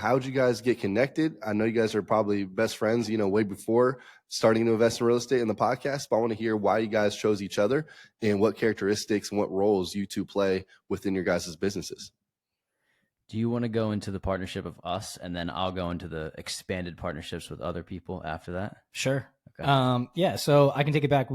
How'd you guys get connected? I know you guys are probably best friends, way before starting to invest in real estate in the podcast, but I want to hear why you guys chose each other and what characteristics and what roles you two play within your guys' businesses. Do you want to go into the partnership of us, and then I'll go into the expanded partnerships with other people after that? Sure. Okay. Yeah, so I can take it back.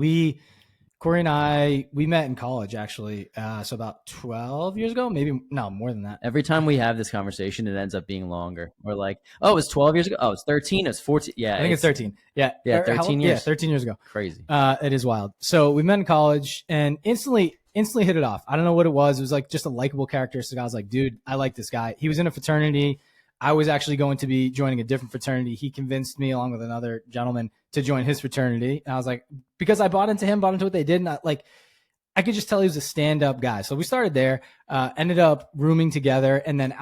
Corey and I, we met in college, actually. So about 12 years ago, maybe, no, more than that. Every time we have this conversation, it ends up being longer. We're like, oh, it was 12 years ago. Oh, it's 13. It's 14. Yeah. I think it's 13. Yeah. Yeah, 13 years. Yeah, 13 years ago. Crazy. It is wild. So we met in college and instantly hit it off. I don't know what it was. It was like just a likable characteristic. I was like, dude, I like this guy. He was in a fraternity. I was actually going to be joining a different fraternity. He convinced me, along with another gentleman, to join his fraternity. And I was like, because I bought into him, bought into what they did. And I could just tell he was a stand-up guy. So we started there, ended up rooming together. And then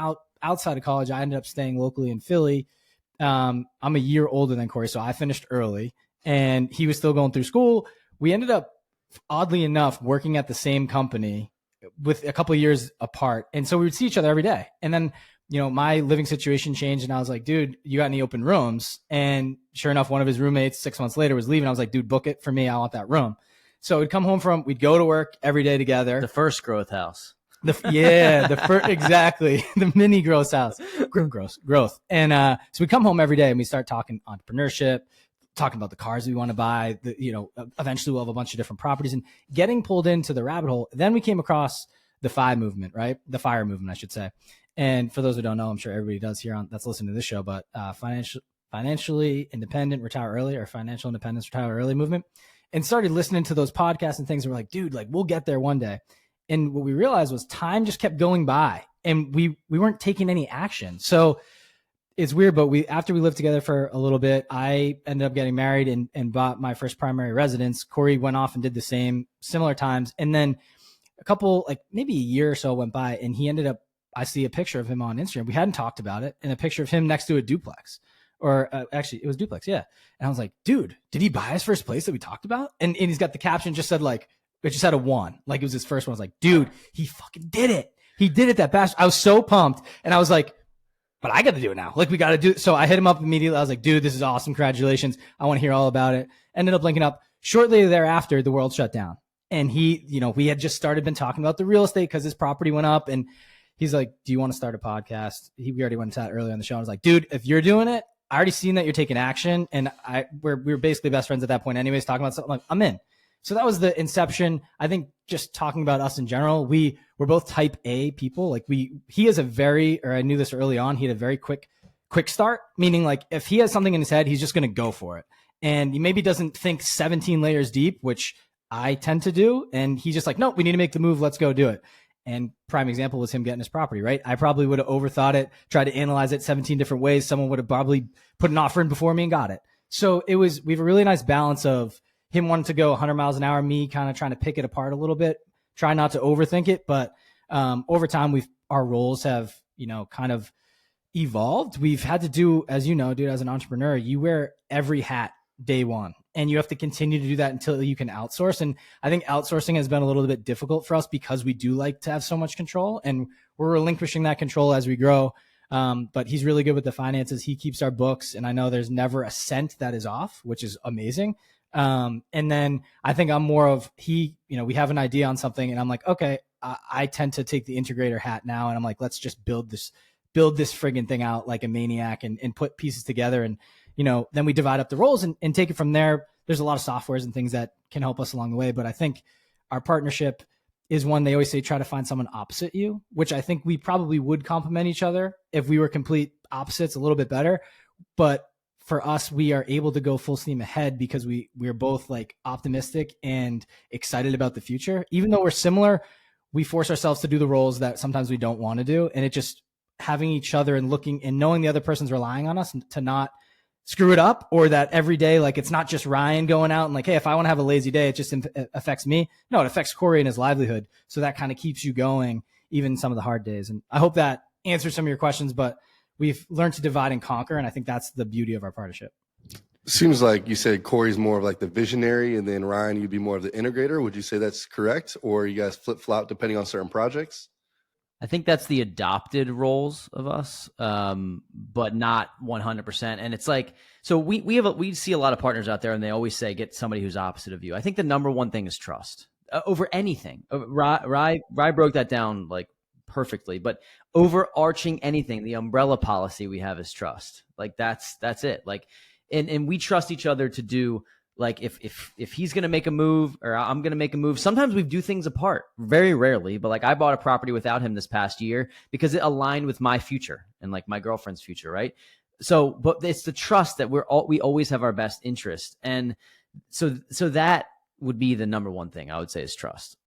outside of college, I ended up staying locally in Philly. I'm a year older than Corey, so I finished early. And he was still going through school. We ended up, oddly enough, working at the same company with a couple of years apart. And so we would see each other every day. And then, my living situation changed and I was like, dude, you got any open rooms? And sure enough, one of his roommates 6 months later was leaving. I was like, dude, book it for me. I want that room. So we'd come home we'd go to work every day together. The first growth house. Exactly. The mini growth house. Growth. And so we come home every day and we start talking entrepreneurship, talking about the cars we want to buy. Eventually we'll have a bunch of different properties and getting pulled into the rabbit hole. Then we came across the FI movement, right? The FIRE movement, I should say. And for those who don't know, I'm sure everybody does here that's listening to this show, but financially independent, retire early, or financial independence, retire early movement, and started listening to those podcasts and things. And we're like, dude, we'll get there one day. And what we realized was time just kept going by and we weren't taking any action. So it's weird, but after we lived together for a little bit, I ended up getting married and bought my first primary residence. Corey went off and did the same, similar times. And then a couple, maybe a year or so went by and he ended up, I see a picture of him on Instagram. We hadn't talked about it, and a picture of him next to a duplex, or actually it was duplex. Yeah. And I was like, dude, did he buy his first place that we talked about? And he's got the caption just said it just had a 1. It was his first one. I was like, dude, he fucking did it. He did it that fast. I was so pumped. And I was like, but I got to do it now. We got to do it. So I hit him up immediately. I was like, dude, this is awesome. Congratulations. I want to hear all about it. Ended up linking up. Shortly thereafter, the world shut down. And we had just been talking about the real estate because his property went up, and he's like, do you want to start a podcast? We already went to that earlier on the show. I was like, dude, if you're doing it, I already seen that you're taking action. And we were basically best friends at that point anyways, talking about something. Like, I'm in. So that was the inception. I think just talking about us in general, we're both type A people. He has I knew this early on, he had a very quick start, meaning if he has something in his head, he's just going to go for it. And he maybe doesn't think 17 layers deep, which I tend to do. And he's just like, nope, we need to make the move. Let's go do it. And prime example was him getting his property, right? I probably would have overthought it, tried to analyze it 17 different ways. Someone would have probably put an offer in before me and got it. So we have a really nice balance of him wanting to go 100 miles an hour, me kind of trying to pick it apart a little bit, try not to overthink it. But over time, our roles have, kind of evolved. We've had to do, as you know, dude, as an entrepreneur, you wear every hat day one. And you have to continue to do that until you can outsource. And I think outsourcing has been a little bit difficult for us because we do like to have so much control, and we're relinquishing that control as we grow. But he's really good with the finances. He keeps our books, and I know there's never a cent that is off, which is amazing. And then I think I'm more of we have an idea on something and I'm like, okay, I tend to take the integrator hat now. And I'm like, let's just build this friggin' thing out like a maniac and put pieces together. And, then we divide up the roles and take it from there. There's a lot of softwares and things that can help us along the way. But I think our partnership is one, they always say, try to find someone opposite you, which I think we probably would complement each other if we were complete opposites a little bit better. But for us, we are able to go full steam ahead because we're both optimistic and excited about the future. Even though we're similar, we force ourselves to do the roles that sometimes we don't want to do. And it just having each other and looking and knowing the other person's relying on us to not screw it up, or that every day, it's not just Ryan going out and hey, if I want to have a lazy day, it just affects me. No, it affects Cory and his livelihood. So that kind of keeps you going, even some of the hard days. And I hope that answers some of your questions, but we've learned to divide and conquer. And I think that's the beauty of our partnership. Seems like you said Cory's more of the visionary, and then Ryan, you'd be more of the integrator. Would you say that's correct? Or you guys flip-flop depending on certain projects? I think that's the adopted roles of us, but not 100%. And it's like, so we see a lot of partners out there, and they always say, get somebody who's opposite of you. I think the number one thing is trust over anything. Rye broke that down like perfectly, but overarching anything, the umbrella policy we have is trust. Like that's it. Like, and we trust each other to do, like, if he's going to make a move or I'm going to make a move. Sometimes we do things apart, very rarely, but like I bought a property without him this past year because it aligned with my future and like my girlfriend's future. Right. So, but it's the trust that we always have our best interest. And so that would be the number one thing I would say is trust.